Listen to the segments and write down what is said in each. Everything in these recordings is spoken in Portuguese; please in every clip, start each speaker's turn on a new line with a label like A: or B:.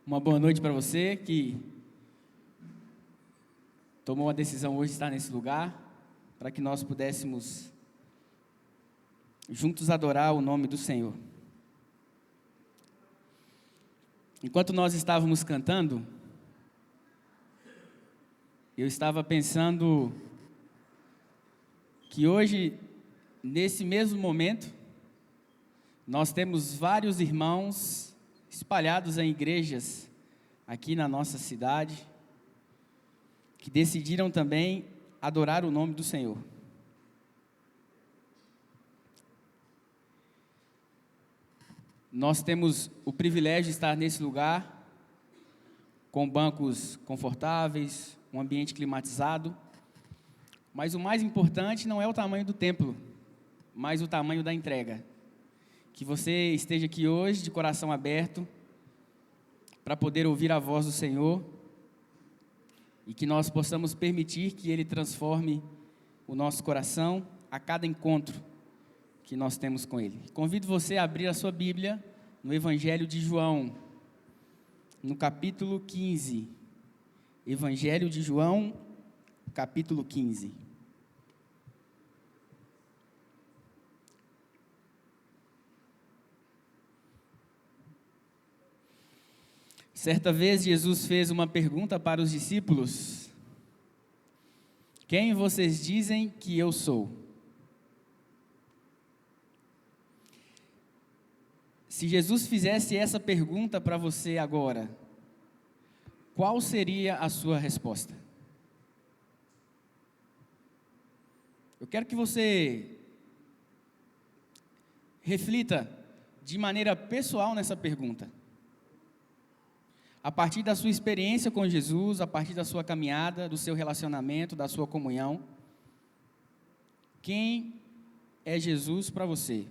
A: Uma boa noite para você que tomou a decisão hoje de estar nesse lugar, para que nós pudéssemos juntos adorar o nome do Senhor. Enquanto nós estávamos cantando, eu estava pensando que hoje, nesse mesmo momento, nós temos vários irmãos espalhados em igrejas aqui na nossa cidade, que decidiram também adorar o nome do Senhor. Nós temos o privilégio de estar nesse lugar, com bancos confortáveis, um ambiente climatizado, mas o mais importante não é o tamanho do templo, mas o tamanho da entrega. Que você esteja aqui hoje de coração aberto para poder ouvir a voz do Senhor e que nós possamos permitir que Ele transforme o nosso coração a cada encontro que nós temos com Ele. Convido você a abrir a sua Bíblia no Evangelho de João, no capítulo 15. Evangelho de João, capítulo 15. Certa vez Jesus fez uma pergunta para os discípulos: quem vocês dizem que eu sou? Se Jesus fizesse essa pergunta para você agora, qual seria a sua resposta? Eu quero que você reflita de maneira pessoal nessa pergunta. A partir da sua experiência com Jesus, a partir da sua caminhada, do seu relacionamento, da sua comunhão, quem é Jesus para você?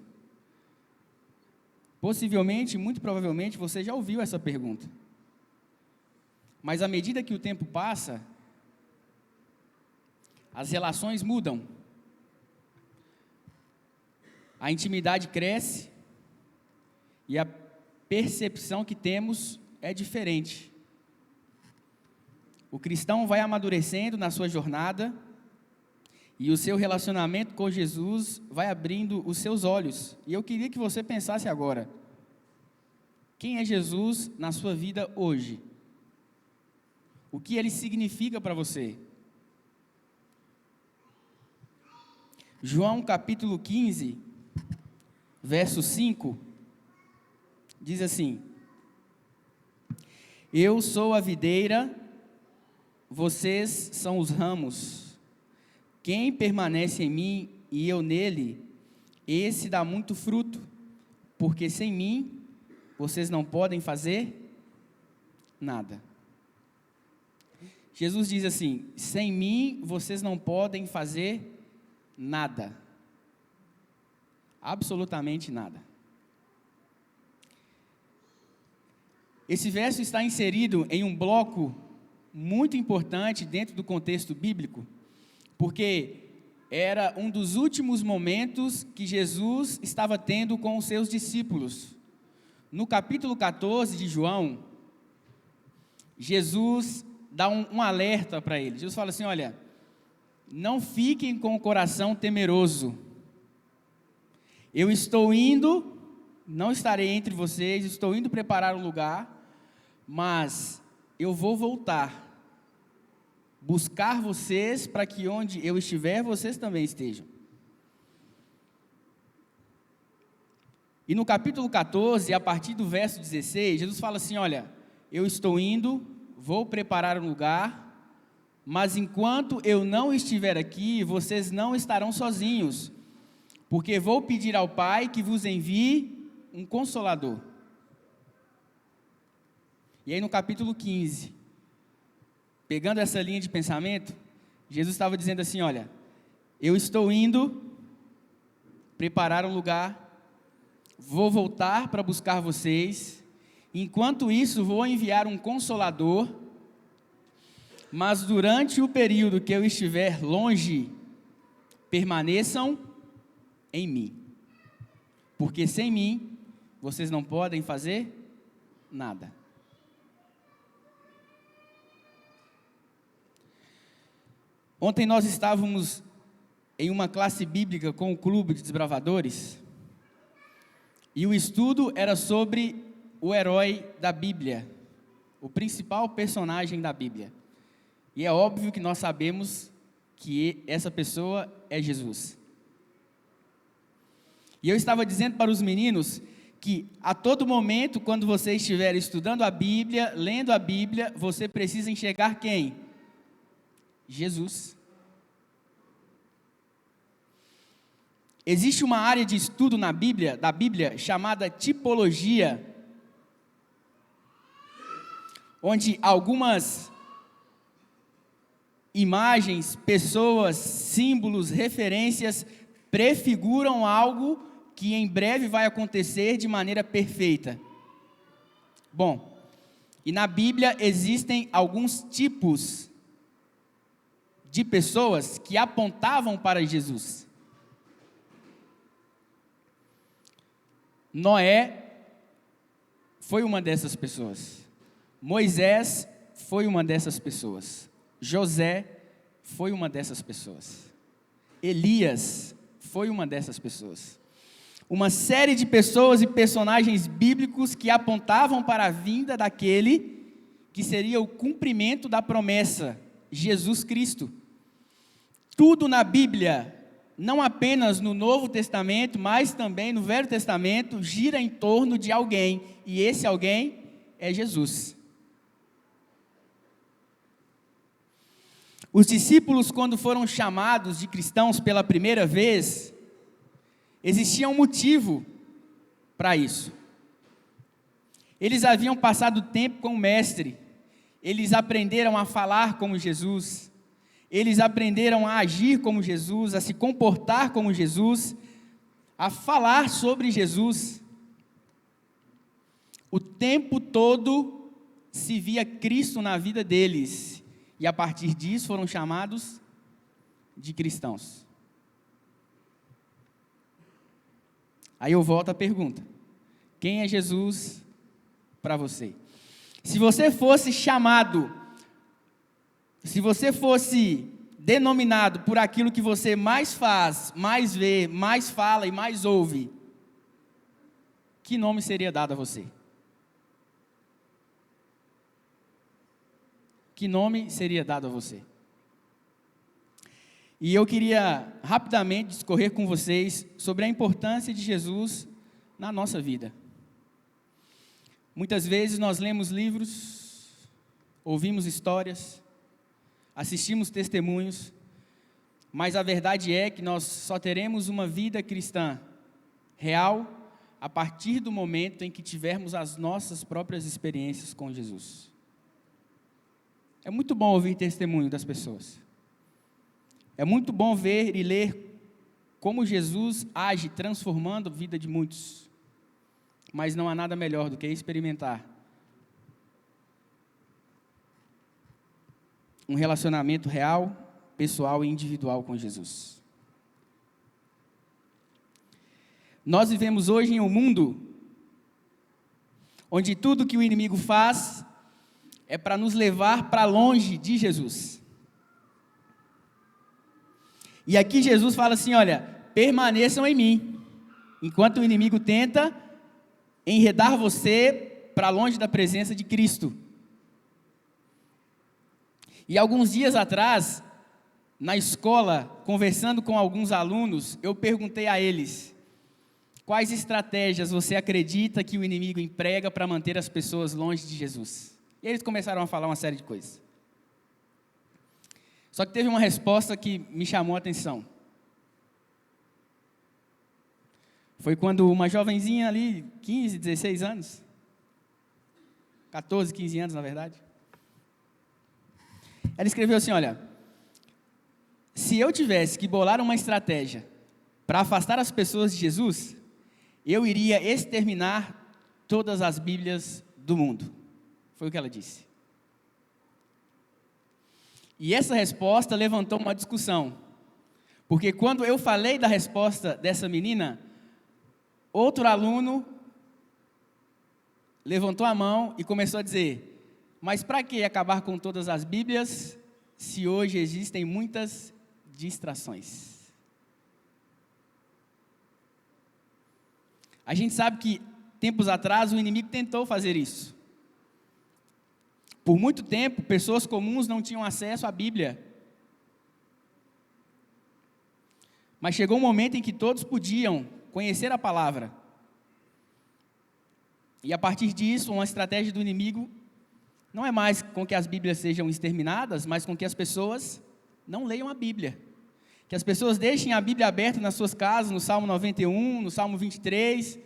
A: Possivelmente, muito provavelmente, você já ouviu essa pergunta. Mas à medida que o tempo passa, as relações mudam. A intimidade cresce e a percepção que temos é diferente. O cristão vai amadurecendo na sua jornada e o seu relacionamento com Jesus vai abrindo os seus olhos. E eu queria que você pensasse agora: quem é Jesus na sua vida hoje? O que ele significa para você? João capítulo 15, verso 5, diz assim: eu sou a videira, vocês são os ramos. Quem permanece em mim e eu nele, esse dá muito fruto, porque sem mim vocês não podem fazer nada. Jesus diz assim: sem mim vocês não podem fazer nada. Absolutamente nada. Esse verso está inserido em um bloco muito importante dentro do contexto bíblico, porque era um dos últimos momentos que Jesus estava tendo com os seus discípulos. No capítulo 14 de João, Jesus dá um alerta para eles. Jesus fala assim: olha, não fiquem com o coração temeroso. Eu estou indo, não estarei entre vocês, estou indo preparar um lugar, mas eu vou voltar, buscar vocês para que onde eu estiver, vocês também estejam. E no capítulo 14, a partir do verso 16, Jesus fala assim: olha, eu estou indo, vou preparar um lugar, mas enquanto eu não estiver aqui, vocês não estarão sozinhos, porque vou pedir ao Pai que vos envie um Consolador. E aí no capítulo 15, pegando essa linha de pensamento, Jesus estava dizendo assim: olha, eu estou indo preparar um lugar, vou voltar para buscar vocês, enquanto isso vou enviar um Consolador, mas durante o período que eu estiver longe, permaneçam em mim, porque sem mim vocês não podem fazer nada. Ontem nós estávamos em uma classe bíblica com o Clube de Desbravadores, e o estudo era sobre o herói da Bíblia, o principal personagem da Bíblia. E é óbvio que nós sabemos que essa pessoa é Jesus. E eu estava dizendo para os meninos que a todo momento, quando você estiver estudando a Bíblia, lendo a Bíblia, você precisa enxergar quem? Jesus. Existe uma área de estudo da Bíblia, chamada tipologia, onde algumas imagens, pessoas, símbolos, referências prefiguram algo que em breve vai acontecer de maneira perfeita. Bom, e na Bíblia existem alguns tipos de pessoas que apontavam para Jesus. Noé foi uma dessas pessoas. Moisés foi uma dessas pessoas. José foi uma dessas pessoas. Elias foi uma dessas pessoas. Uma série de pessoas e personagens bíblicos que apontavam para a vinda daquele que seria o cumprimento da promessa, Jesus Cristo. Tudo na Bíblia, não apenas no Novo Testamento, mas também no Velho Testamento, gira em torno de alguém, e esse alguém é Jesus. Os discípulos, quando foram chamados de cristãos pela primeira vez, existia um motivo para isso. Eles haviam passado tempo com o Mestre, eles aprenderam a falar como Jesus, eles aprenderam a agir como Jesus, a se comportar como Jesus, a falar sobre Jesus. O tempo todo se via Cristo na vida deles, e a partir disso foram chamados de cristãos. Aí eu volto à pergunta: quem é Jesus para você? Se você fosse chamado, se você fosse denominado por aquilo que você mais faz, mais vê, mais fala e mais ouve, que nome seria dado a você? Que nome seria dado a você? E eu queria rapidamente discorrer com vocês sobre a importância de Jesus na nossa vida. Muitas vezes nós lemos livros, ouvimos histórias, assistimos testemunhos, mas a verdade é que nós só teremos uma vida cristã real a partir do momento em que tivermos as nossas próprias experiências com Jesus. É muito bom ouvir testemunho das pessoas. É muito bom ver e ler como Jesus age transformando a vida de muitos. Mas não há nada melhor do que experimentar um relacionamento real, pessoal e individual com Jesus. Nós vivemos hoje em um mundo onde tudo que o inimigo faz é para nos levar para longe de Jesus. E aqui Jesus fala assim, olha, permaneçam em mim, enquanto o inimigo tenta enredar você para longe da presença de Cristo. E alguns dias atrás, na escola, conversando com alguns alunos, eu perguntei a eles: quais estratégias você acredita que o inimigo emprega para manter as pessoas longe de Jesus? E eles começaram a falar uma série de coisas. Só que teve uma resposta que me chamou a atenção. Foi quando uma jovenzinha ali, 15, 16 anos, 14, 15 anos na verdade, ela escreveu assim, olha, se eu tivesse que bolar uma estratégia para afastar as pessoas de Jesus, eu iria exterminar todas as Bíblias do mundo. Foi o que ela disse. E essa resposta levantou uma discussão, porque quando eu falei da resposta dessa menina, outro aluno levantou a mão e começou a dizer: mas para que acabar com todas as Bíblias, se hoje existem muitas distrações? A gente sabe que, tempos atrás, o inimigo tentou fazer isso. Por muito tempo, pessoas comuns não tinham acesso à Bíblia. Mas chegou um momento em que todos podiam conhecer a palavra. E a partir disso, uma estratégia do inimigo não é mais com que as Bíblias sejam exterminadas, mas com que as pessoas não leiam a Bíblia. Que as pessoas deixem a Bíblia aberta nas suas casas, no Salmo 91, no Salmo 23,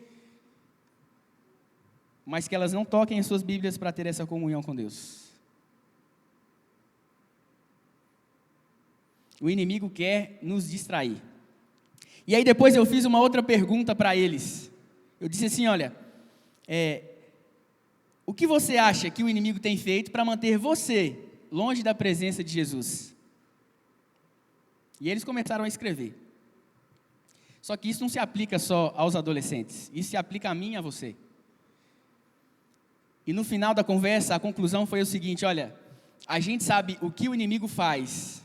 A: mas que elas não toquem as suas Bíblias para ter essa comunhão com Deus. O inimigo quer nos distrair. E aí depois eu fiz uma outra pergunta para eles. Eu disse assim, olha, o que você acha que o inimigo tem feito para manter você longe da presença de Jesus? E eles começaram a escrever. Só que isso não se aplica só aos adolescentes, isso se aplica a mim e a você. E no final da conversa, a conclusão foi o seguinte, olha, a gente sabe o que o inimigo faz,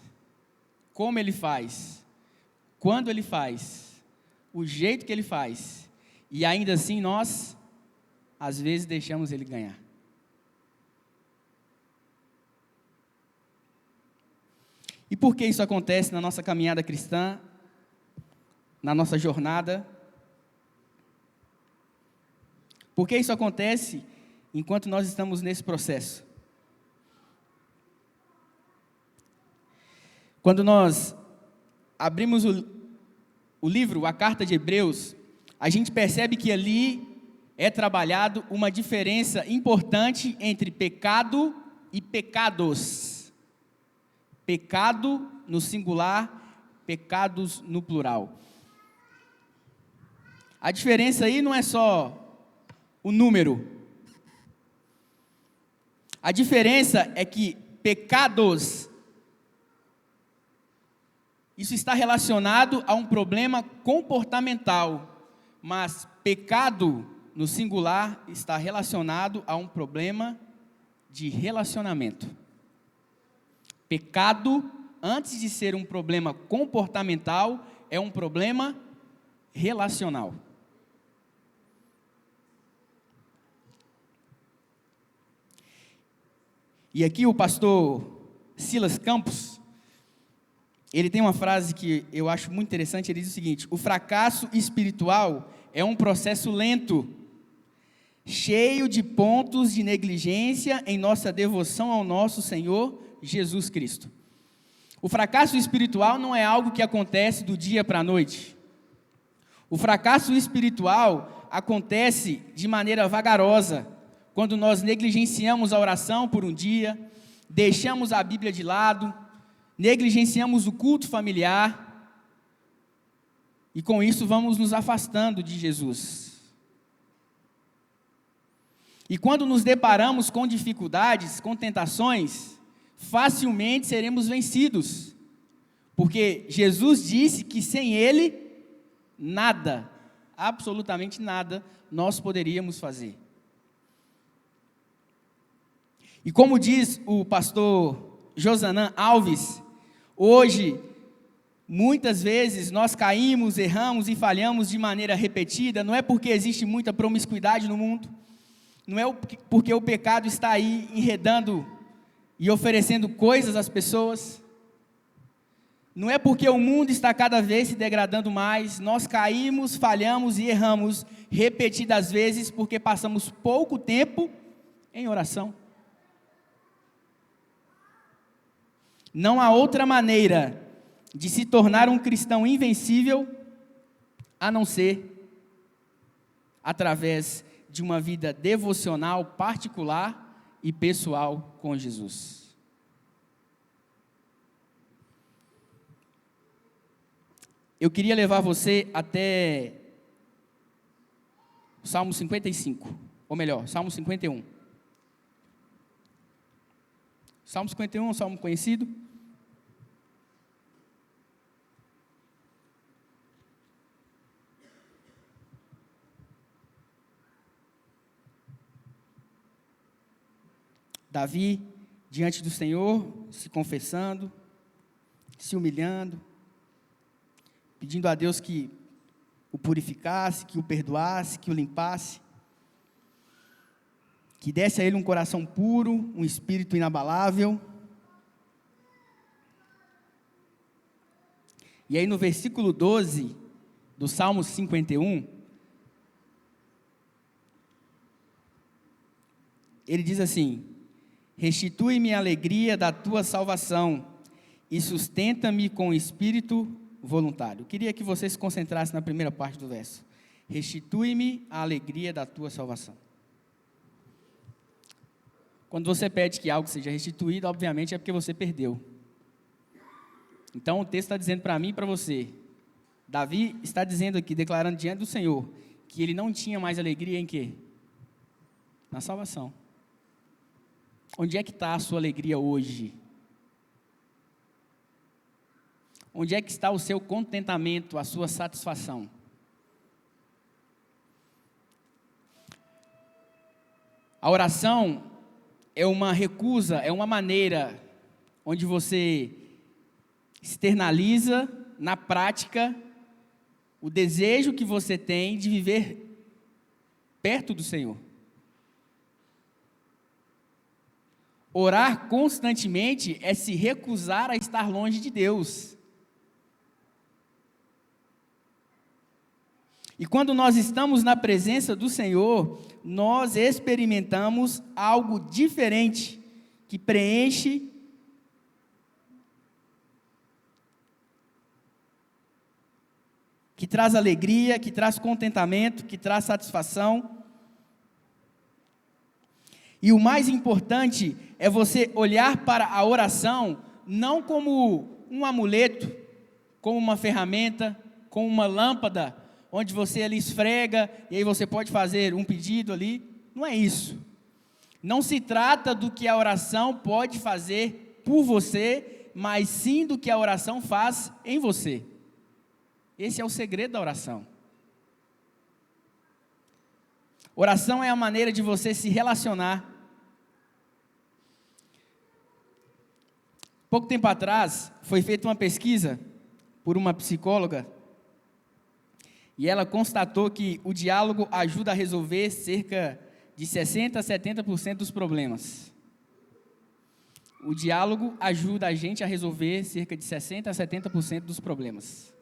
A: como ele faz, quando ele faz, o jeito que ele faz, e ainda assim nós, às vezes, deixamos ele ganhar. E por que isso acontece na nossa caminhada cristã, na nossa jornada? Por que isso acontece enquanto nós estamos nesse processo? Quando nós abrimos o livro, a carta de Hebreus, a gente percebe que ali é trabalhado uma diferença importante entre pecado e pecados. Pecado no singular, pecados no plural. A diferença aí não é só o número. A diferença é que pecados, isso está relacionado a um problema comportamental, mas pecado, no singular, está relacionado a um problema de relacionamento. Pecado, antes de ser um problema comportamental, é um problema relacional. E aqui o pastor Silas Campos, ele tem uma frase que eu acho muito interessante, ele diz o seguinte: o fracasso espiritual é um processo lento, cheio de pontos de negligência em nossa devoção ao nosso Senhor Jesus Cristo. O fracasso espiritual não é algo que acontece do dia para a noite. O fracasso espiritual acontece de maneira vagarosa, quando nós negligenciamos a oração por um dia, deixamos a Bíblia de lado, negligenciamos o culto familiar, e com isso vamos nos afastando de Jesus. E quando nos deparamos com dificuldades, com tentações, facilmente seremos vencidos, porque Jesus disse que sem Ele, nada, absolutamente nada, nós poderíamos fazer. E como diz o pastor Josanã Alves, hoje, muitas vezes nós caímos, erramos e falhamos de maneira repetida, não é porque existe muita promiscuidade no mundo, não é porque o pecado está aí enredando e oferecendo coisas às pessoas, não é porque o mundo está cada vez se degradando mais, nós caímos, falhamos e erramos repetidas vezes porque passamos pouco tempo em oração. Não há outra maneira de se tornar um cristão invencível a não ser através de uma vida devocional particular e pessoal com Jesus. Eu queria levar você até o Salmo 55, ou melhor, Salmo 51. Salmo 51 é um salmo conhecido. Davi, diante do Senhor, se confessando, se humilhando, pedindo a Deus que o purificasse, que o perdoasse, que o limpasse, que desse a ele um coração puro, um espírito inabalável. E aí no versículo 12 do Salmo 51, ele diz assim: restitui-me a alegria da tua salvação e sustenta-me com o espírito voluntário. Eu queria que você se concentrasse na primeira parte do verso. Restitui-me a alegria da tua salvação. Quando você pede que algo seja restituído, obviamente é porque você perdeu. Então o texto está dizendo para mim e para você, Davi está dizendo aqui, declarando diante do Senhor, que ele não tinha mais alegria em quê? Na salvação. Onde é que está a sua alegria hoje? Onde é que está o seu contentamento, a sua satisfação? A oração é uma recusa, é uma maneira onde você externaliza na prática o desejo que você tem de viver perto do Senhor. Orar constantemente é se recusar a estar longe de Deus. E quando nós estamos na presença do Senhor, nós experimentamos algo diferente, que preenche, que traz alegria, que traz contentamento, que traz satisfação. E o mais importante é você olhar para a oração não como um amuleto, como uma ferramenta, como uma lâmpada, onde você ali esfrega e aí você pode fazer um pedido ali. Não é isso. Não se trata do que a oração pode fazer por você, mas sim do que a oração faz em você. Esse é o segredo da oração. Oração é a maneira de você se relacionar. Pouco tempo atrás, foi feita uma pesquisa por uma psicóloga, e ela constatou que o diálogo ajuda a resolver cerca de 60% a 70% dos problemas. O diálogo ajuda a gente a resolver cerca de 60% a 70% dos problemas.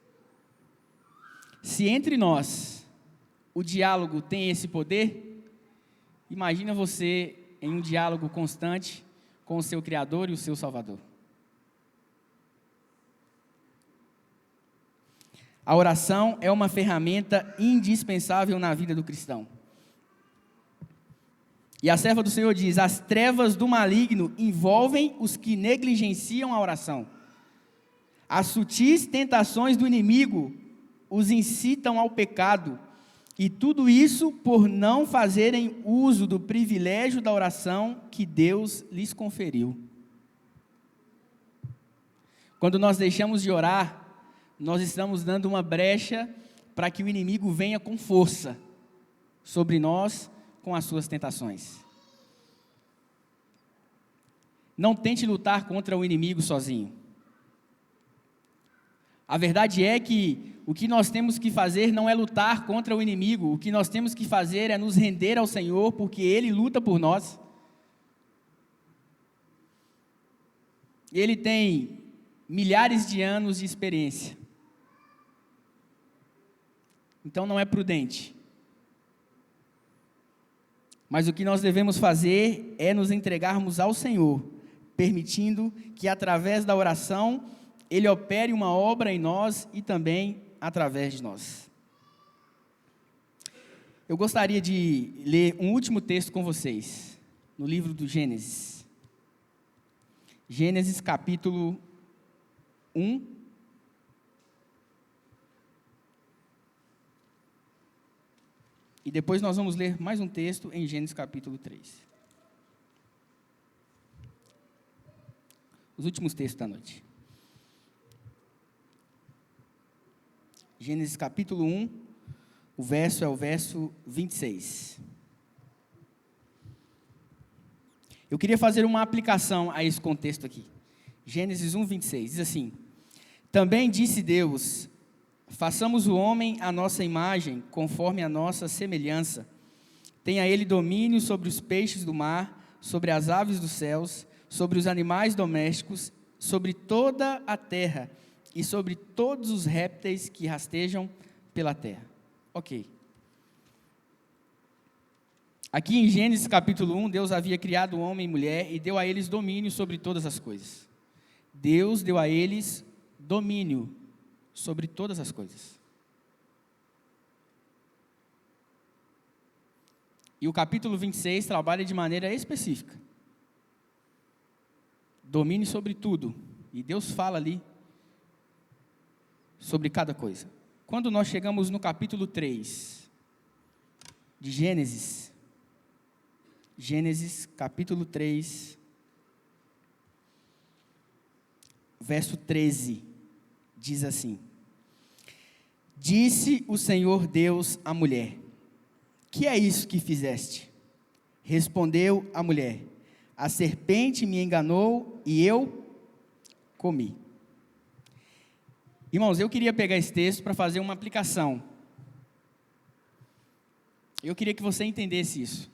A: Se entre nós o diálogo tem esse poder, imagina você em um diálogo constante com o seu Criador e o seu Salvador. A oração é uma ferramenta indispensável na vida do cristão. E a serva do Senhor diz: as trevas do maligno envolvem os que negligenciam a oração. As sutis tentações do inimigo os incitam ao pecado, e tudo isso por não fazerem uso do privilégio da oração que Deus lhes conferiu. Quando nós deixamos de orar, nós estamos dando uma brecha para que o inimigo venha com força sobre nós com as suas tentações. Não tente lutar contra o inimigo sozinho. A verdade é que o que nós temos que fazer não é lutar contra o inimigo, o que nós temos que fazer é nos render ao Senhor, porque Ele luta por nós. Ele tem milhares de anos de experiência. Então não é prudente. Mas o que nós devemos fazer é nos entregarmos ao Senhor, permitindo que através da oração Ele opere uma obra em nós e também através de nós. Eu gostaria de ler um último texto com vocês, no livro do Gênesis. Gênesis capítulo 1. E depois nós vamos ler mais um texto em Gênesis capítulo 3. Os últimos textos da noite. Gênesis capítulo 1, o verso é o verso 26. Eu queria fazer uma aplicação a esse contexto aqui. Gênesis 1, 26, diz assim: Também disse Deus, façamos o homem à nossa imagem, conforme a nossa semelhança. Tenha ele domínio sobre os peixes do mar, sobre as aves dos céus, sobre os animais domésticos, sobre toda a terra e sobre todos os répteis que rastejam pela terra. Ok. Aqui em Gênesis capítulo 1, Deus havia criado o homem e mulher e deu a eles domínio sobre todas as coisas. Deus deu a eles domínio sobre todas as coisas. E o capítulo 26 trabalha de maneira específica. Domínio sobre tudo. E Deus fala ali sobre cada coisa. Quando nós chegamos no capítulo 3 de Gênesis capítulo 3, verso 13, diz assim: Disse o Senhor Deus à mulher: Que é isso que fizeste? Respondeu a mulher: A serpente me enganou e eu comi. Irmãos, eu queria pegar esse texto para fazer uma aplicação. Eu queria que você entendesse isso.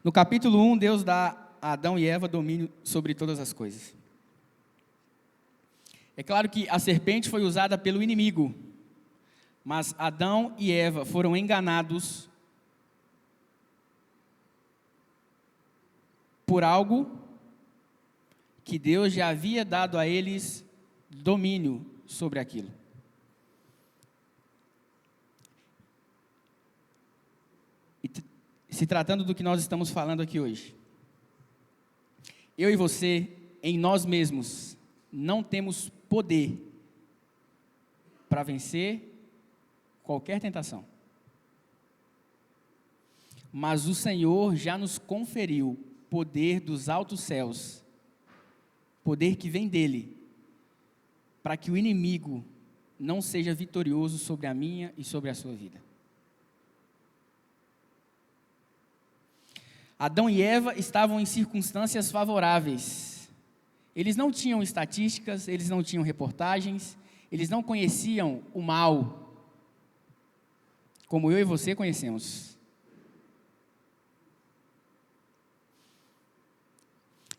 A: No capítulo 1, Deus dá a Adão e Eva domínio sobre todas as coisas. É claro que a serpente foi usada pelo inimigo, mas Adão e Eva foram enganados por algo que Deus já havia dado a eles domínio sobre aquilo. E se tratando do que nós estamos falando aqui hoje, eu e você, em nós mesmos, não temos poder para vencer qualquer tentação. Mas o Senhor já nos conferiu poder dos altos céus, poder que vem dele, para que o inimigo não seja vitorioso sobre a minha e sobre a sua vida. Adão e Eva estavam em circunstâncias favoráveis. Eles não tinham estatísticas, eles não tinham reportagens, eles não conheciam o mal, como eu e você conhecemos.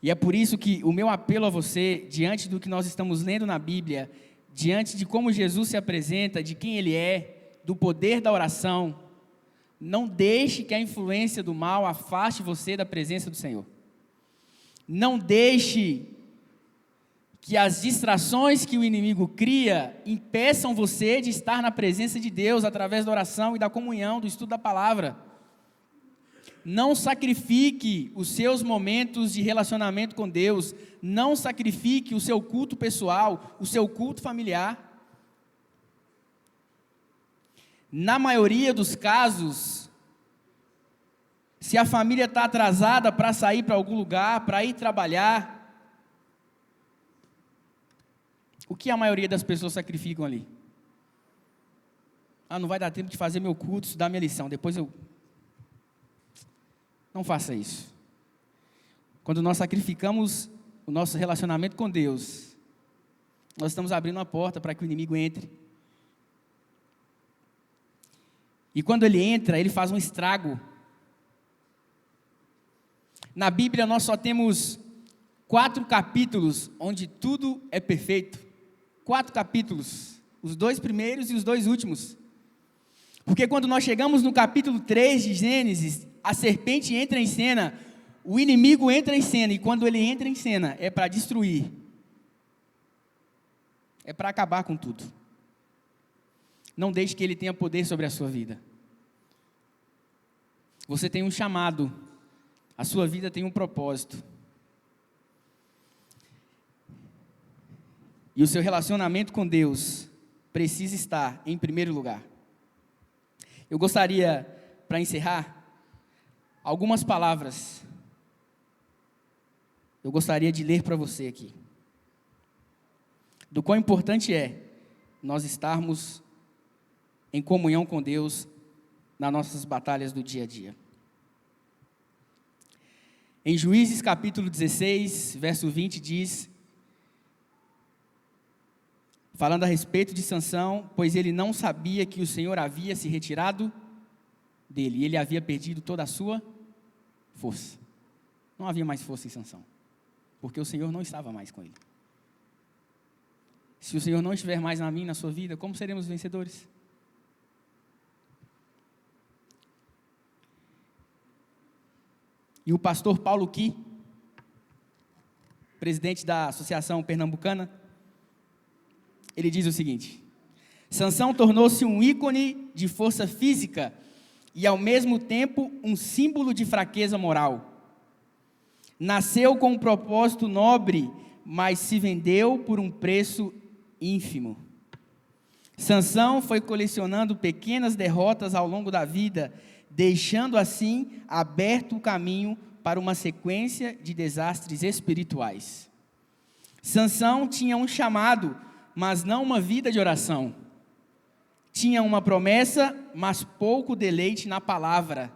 A: E é por isso que o meu apelo a você, diante do que nós estamos lendo na Bíblia, diante de como Jesus se apresenta, de quem Ele é, do poder da oração, não deixe que a influência do mal afaste você da presença do Senhor. Não deixe que as distrações que o inimigo cria impeçam você de estar na presença de Deus através da oração e da comunhão, do estudo da palavra. Não sacrifique os seus momentos de relacionamento com Deus, não sacrifique o seu culto pessoal, o seu culto familiar. Na maioria dos casos, se a família está atrasada para sair para algum lugar, para ir trabalhar, o que a maioria das pessoas sacrificam ali? Não vai dar tempo de fazer meu culto, estudar minha lição, depois eu... Não faça isso. Quando nós sacrificamos o nosso relacionamento com Deus, nós estamos abrindo uma porta para que o inimigo entre. E quando ele entra, ele faz um estrago. Na Bíblia nós só temos 4 capítulos onde tudo é perfeito. 4 capítulos, os 2 primeiros e os 2 últimos. Porque quando nós chegamos no capítulo 3 de Gênesis, a serpente entra em cena, o inimigo entra em cena, e quando ele entra em cena, é para destruir. É para acabar com tudo. Não deixe que ele tenha poder sobre a sua vida. Você tem um chamado, a sua vida tem um propósito. E o seu relacionamento com Deus precisa estar em primeiro lugar. Eu gostaria, para encerrar, algumas palavras. Eu gostaria de ler para você aqui. Do quão importante é nós estarmos em comunhão com Deus nas nossas batalhas do dia a dia. Em Juízes capítulo 16, verso 20 diz, falando a respeito de Sansão, pois ele não sabia que o Senhor havia se retirado dele, e ele havia perdido toda a sua força. Não havia mais força em Sansão, porque o Senhor não estava mais com ele. Se o Senhor não estiver mais na minha, na sua vida, como seremos vencedores? E o pastor Paulo Qui, presidente da Associação Pernambucana, ele diz o seguinte: Sansão tornou-se um ícone de força física e ao mesmo tempo um símbolo de fraqueza moral. Nasceu com um propósito nobre, mas se vendeu por um preço ínfimo. Sansão foi colecionando pequenas derrotas ao longo da vida, deixando assim aberto o caminho para uma sequência de desastres espirituais. Sansão tinha um chamado, mas não uma vida de oração. Tinha uma promessa, mas pouco deleite na palavra.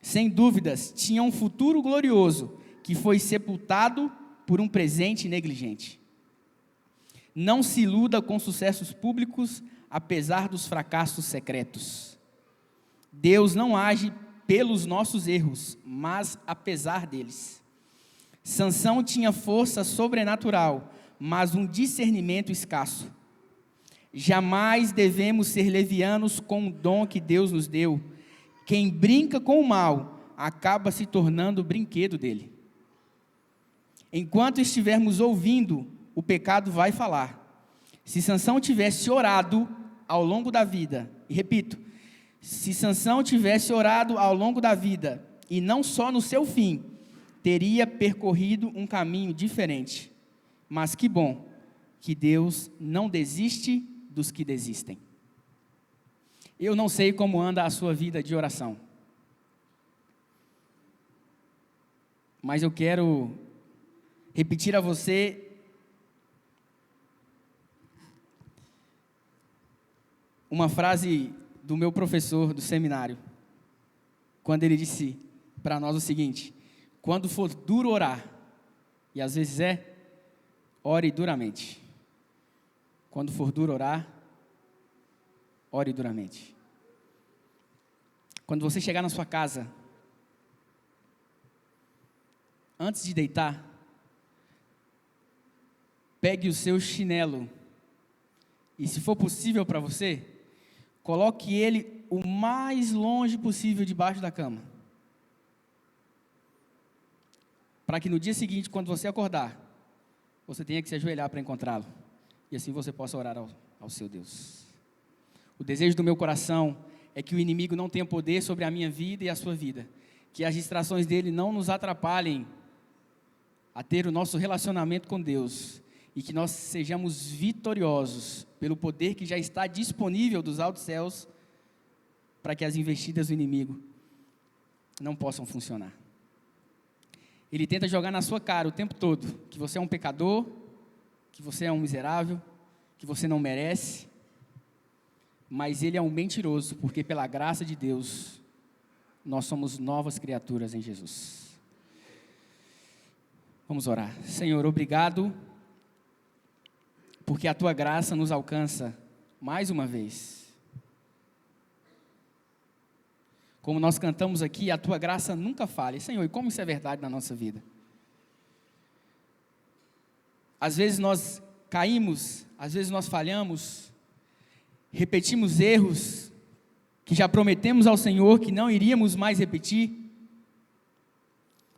A: Sem dúvidas, tinha um futuro glorioso, que foi sepultado por um presente negligente. Não se iluda com sucessos públicos, apesar dos fracassos secretos. Deus não age pelos nossos erros, mas apesar deles. Sansão tinha força sobrenatural, mas um discernimento escasso. Jamais devemos ser levianos com o dom que Deus nos deu. Quem brinca com o mal, acaba se tornando brinquedo dele. Enquanto estivermos ouvindo, o pecado vai falar. Se Sansão tivesse orado ao longo da vida, e repito, se Sansão tivesse orado ao longo da vida, e não só no seu fim, teria percorrido um caminho diferente. Mas que bom que Deus não desiste dos que desistem. Eu não sei como anda a sua vida de oração, mas eu quero repetir a você uma frase do meu professor do seminário, quando ele disse para nós o seguinte: quando for duro orar, e às vezes ore duramente. Quando for duro orar, ore duramente. Quando você chegar na sua casa, antes de deitar, pegue o seu chinelo e, se for possível para você, coloque ele o mais longe possível debaixo da cama, para que no dia seguinte, quando você acordar, você tenha que se ajoelhar para encontrá-lo, e assim você possa orar ao seu Deus. O desejo do meu coração é que o inimigo não tenha poder sobre a minha vida e a sua vida, que as distrações dele não nos atrapalhem a ter o nosso relacionamento com Deus, e que nós sejamos vitoriosos pelo poder que já está disponível dos altos céus, para que as investidas do inimigo não possam funcionar. Ele tenta jogar na sua cara o tempo todo que você é um pecador, que você é um miserável, que você não merece, mas ele é um mentiroso, porque pela graça de Deus, nós somos novas criaturas em Jesus. Vamos orar. Senhor, obrigado, porque a Tua graça nos alcança mais uma vez. Como nós cantamos aqui, a Tua graça nunca falha. Senhor, e como isso é verdade na nossa vida? Às vezes nós caímos, às vezes nós falhamos, repetimos erros que já prometemos ao Senhor que não iríamos mais repetir,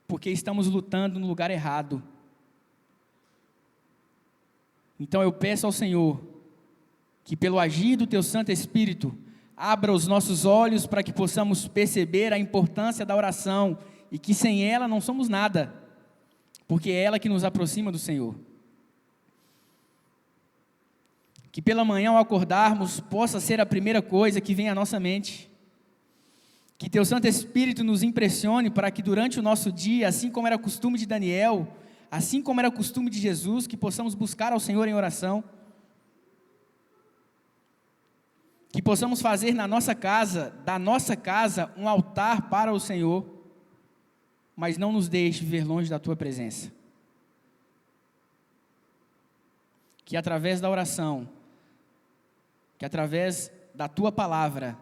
A: porque estamos lutando no lugar errado. Então eu peço ao Senhor que, pelo agir do Teu Santo Espírito, abra os nossos olhos para que possamos perceber a importância da oração e que sem ela não somos nada, porque é ela que nos aproxima do Senhor. Que pela manhã, ao acordarmos, possa ser a primeira coisa que vem à nossa mente. Que Teu Santo Espírito nos impressione para que durante o nosso dia, assim como era costume de Daniel, assim como era costume de Jesus, que possamos buscar ao Senhor em oração. Que possamos fazer na nossa casa, da nossa casa, um altar para o Senhor. mas não nos deixe viver longe da Tua presença. Que através da oração, que através da Tua palavra,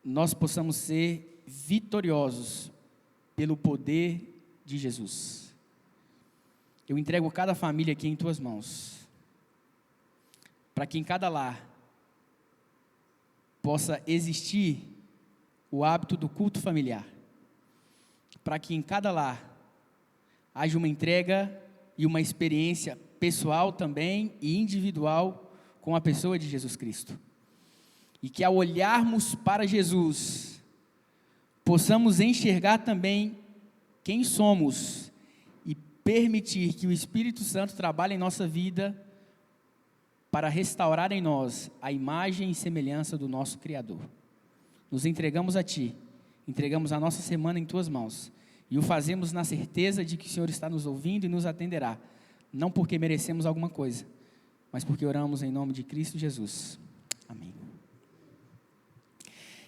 A: nós possamos ser vitoriosos pelo poder de Jesus. Eu entrego cada família aqui em Tuas mãos, para que em cada lar possa existir o hábito do culto familiar, para que em cada lar haja uma entrega e uma experiência pessoal também e individual com a pessoa de Jesus Cristo. E que ao olharmos para Jesus, possamos enxergar também quem somos e permitir que o Espírito Santo trabalhe em nossa vida para restaurar em nós a imagem e semelhança do nosso Criador. Nos entregamos a Ti, entregamos a nossa semana em Tuas mãos e o fazemos na certeza de que o Senhor está nos ouvindo e nos atenderá, não porque merecemos alguma coisa, mas porque oramos em nome de Cristo Jesus. Amém.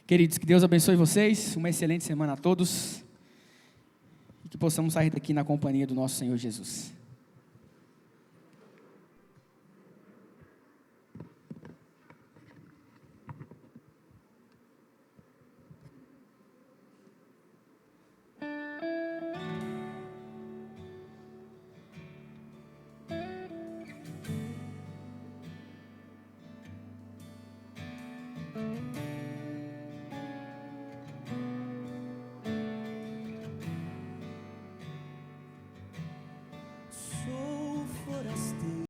A: Queridos, que Deus abençoe vocês, uma excelente semana a todos e que possamos sair daqui na companhia do nosso Senhor Jesus.